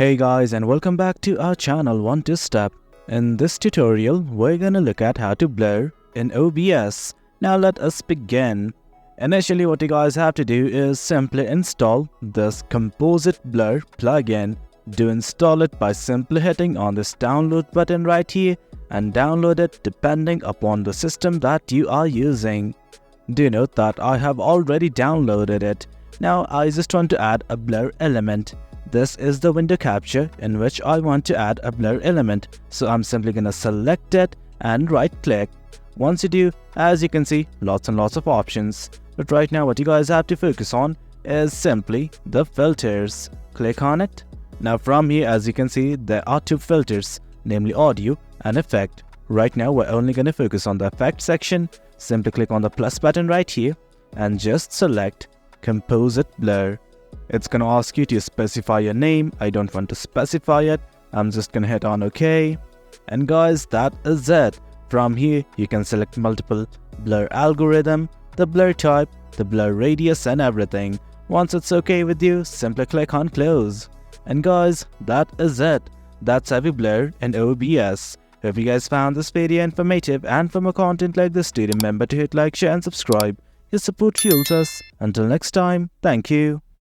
Hey guys, and welcome back to our channel 1-2-Step. In this tutorial, we're gonna look at how to blur in OBS. Now let us begin. Initially, what you guys have to do is simply install this Composite Blur plugin. Do install it by simply hitting on this download button right here and download it depending upon the system that you are using. Do note that I have already downloaded it. Now I just want to add a blur element. This is the window capture in which I want to add a blur element. So I'm simply gonna select it and right click. Once you do, as you can see, lots and lots of options. But right now what you guys have to focus on is simply the filters. Click on it. Now from here, as you can see, there are two filters, namely audio and effect. Right now we're only gonna focus on the effect section. Simply click on the plus button right here and just select Composite Blur. It's gonna ask you to specify your name. I don't want to specify it. I'm just gonna hit on OK. And guys, that is it. From here, you can select multiple blur algorithm, the blur type, the blur radius and everything. Once it's okay with you, simply click on close. And guys, that is it. That's how we blur in OBS. If you guys found this video informative and for more content like this, do remember to hit like, share and subscribe. Your support fuels us. Until next time, thank you.